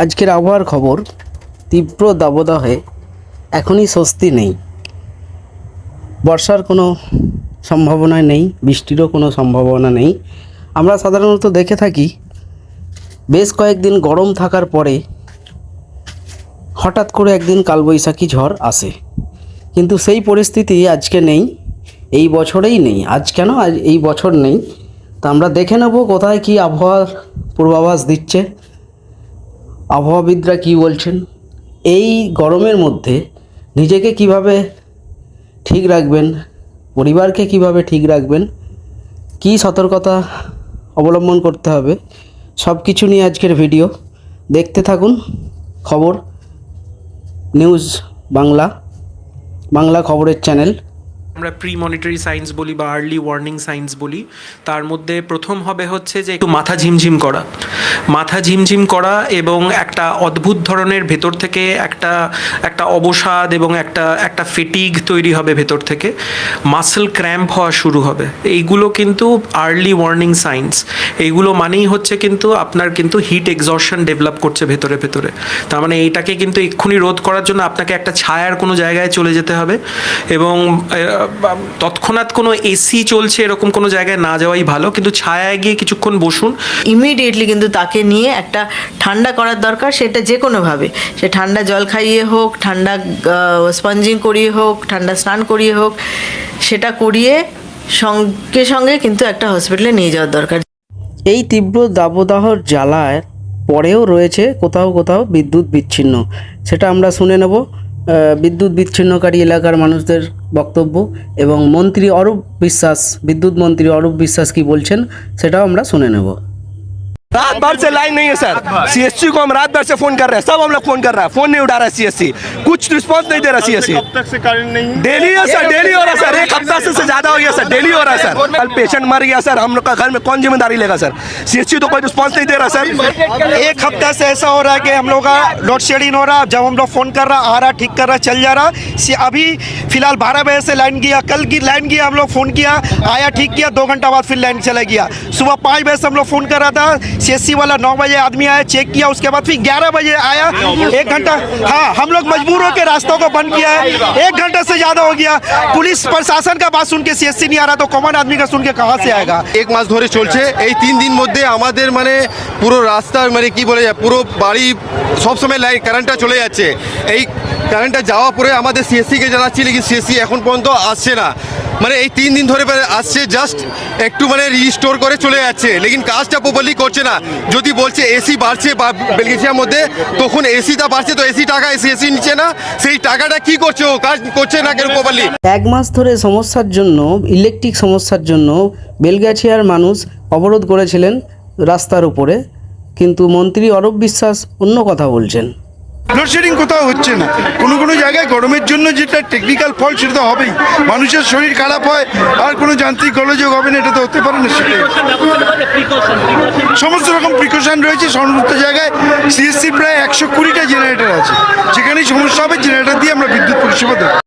আজকের আবহাওয়ার খবর। তীব্র দাবদাহে এখনই স্বস্তি নেই। বর্ষার কোনো সম্ভাবনা নেই, বৃষ্টিরও কোনো সম্ভাবনা নেই। আমরা সাধারণত দেখে থাকি বেশ কয়েকদিন গরম থাকার পরে হঠাৎ করে একদিন কালবৈশাখী ঝড় আসে, কিন্তু সেই পরিস্থিতি আজকে নেই, এই বছরেই নেই। আজ কেন, আজ এই বছর নেই। তা আমরা দেখে নেব কোথায় কি আবহাওয়ার পূর্বাভাস দিচ্ছে, আবহাওয়াবিদরা কি বলছেন। এই গরমের মধ্যে নিজেকে কিভাবে ঠিক রাখবেন, পরিবারকে কিভাবে ঠিক রাখবেন, কি সতর্কতা অবলম্বন করতে হবে, সব কিছু নিয়ে আজকের ভিডিও। দেখতে থাকুন খবর নিউজ বাংলা খবরের চ্যানেল। আমরা প্রি মনিটরি সাইন্স বলি বা আর্লি ওয়ার্নিং সাইন্স বলি। তার মধ্যে প্রথম হবে হচ্ছে যে একটু মাথা ঝিমঝিম করা এবং একটা অদ্ভুত ধরনের ভেতর থেকে একটা অবসাদ এবং একটা ফেটিগ তৈরি হবে ভেতর থেকে, মাসল ক্র্যাম্প হওয়া শুরু হবে। এইগুলো কিন্তু আর্লি ওয়ার্নিং সাইন্স। এইগুলো মানেই হচ্ছে কিন্তু আপনার কিন্তু হিট এক্সজশন ডেভেলপ করছে ভেতরে। তার মানে এইটাকে কিন্তু এক্ষুনি রোধ করার জন্য আপনাকে একটা ছায়ার কোনো জায়গায় চলে যেতে হবে এবং তৎক্ষণাৎ কোনো এসি চলছে এরকম কোনো জায়গায় না যাওয়াই ভালো, কিন্তু ছায়ায় গিয়ে কিছুক্ষণ বসুন। ইমিডিয়েটলি কিন্তু তাকে নিয়ে একটা ঠান্ডা করার দরকার, সেটা যে কোনোভাবে, সে ঠান্ডা জল খাইয়ে হোক, ঠান্ডা স্পঞ্জিং করিয়ে হোক, ঠান্ডা স্নান করিয়ে হোক, সেটা করিয়ে সঙ্গে সঙ্গে কিন্তু একটা হসপিটালে নিয়ে যাওয়ার দরকার। এই তীব্র দাবদাহর জ্বালায় পরেও রয়েছে কোথাও কোথাও বিদ্যুৎ বিচ্ছিন্ন, সেটা আমরা শুনে নেব বিদ্যুৎ বিচ্ছিন্নকারী এলাকার মানুষদের বক্তব্য এবং বিদ্যুৎ মন্ত্রী অরূপ বিশ্বাস কি বলছেন সেটাও আমরা শুনে নেব। रात भर से लाइन नहीं है सर। सीएससी को हम रात भर से फोन कर रहे हैं, सब हम लोग फोन कर रहा है, फोन नहीं उठा रहा है सीएससी, कुछ रिस्पांस नहीं दे रहा सीएससी। कब तक से कारण नहीं है? डेली है सर, डेली हो रहा है सर, एक हफ्ता से ज्यादा हो गया सर, डेली हो रहा है सर। कल पेशेंट मर गया सर, हम लोग का घर में कौन जिम्मेदारी लेगा सर? सीएससी तो कोई रिस्पांस नहीं दे रहा सर। एक हफ्ता से ऐसा हो रहा है कि हम लोग का लोड शेडिंग हो रहा, जब हम लोग फोन कर रहा आ रहा, ठीक कर रहा, चल जा रहा। अभी फिलहाल 12 बजे से लाइन गया, कल की लाइन गया, हम लोग फोन किया, आया, ठीक किया, 2 घंटा बाद फिर लाइन चला गया। सुबह 5 बजे से हम लोग फोन कर रहा था, सीएससी वाला 9 बजे आदमी आया, चेक किया, उसके बाद फिर 11 बजे आया, 1 घंटा। हाँ, हम लोग मजबूर होकर रास्तों को बंद किया है, 1 घंटा से ज्यादा हो गया। पुलिस प्रशासन का बात सुन के सीएससी नहीं आ रहा, तो कॉमन आदमी का सुन के कहाँ से आएगा? এক মাস ধরে চলছে। এই 3 দিন মধ্যে আমাদের মানে পুরো রাস্তা মানে কি বলে যায়, পুরো বাড়ি সব সময় লাইট কারেন্টটা চলে যাচ্ছে। এই কারেন্টটা যাওয়ার পরে আমাদের সিএসসিকে জানাচ্ছি, কিন্তু সিএসসি এখন পর্যন্ত আসছে না। মানে এই 3 দিন ধরে আসছে, জাস্ট একটু মানে রিস্টোর করে চলে যাচ্ছে, লেকিন কাজটা প্রপারলি করছে না। যদি বলছে এসি বাড়ছে বা বেলগেছিয়ার মধ্যে, তখন এসিটা বাড়ছে, তো এসি টাকা সিএসসি নিচ্ছে না, সেই টাকাটা কি করছে, ও কাজ করছে না কেন প্রপারলি। 1 মাস ধরে ইলেকট্রিক সমস্যার জন্য বেলগাছিয়ার মানুষ অবরোধ করেছিলেন রাস্তার উপরে, কিন্তু মন্ত্রী অরূপ বিশ্বাস অন্য কথা বলছেন। লোডশেডিং কোথাও হচ্ছে না, কোনো জায়গায় গরমের জন্য যেটা টেকনিক্যাল ফল্ট সেটা তো হবেই, মানুষের শরীর খারাপ হয়, আর কোনো যান্ত্রিক গোলযোগ হবে না, এটা তো হতে পারে না। সেটাই সমস্ত রকম প্রিকশন রয়েছে। সমস্ত জায়গায় সিএসসি প্রায় 120টা জেনারেটর আছে, যেখানেই সমস্যা হবে জেনারেটর দিয়ে আমরা বিদ্যুৎ পরিষেবা দেবো।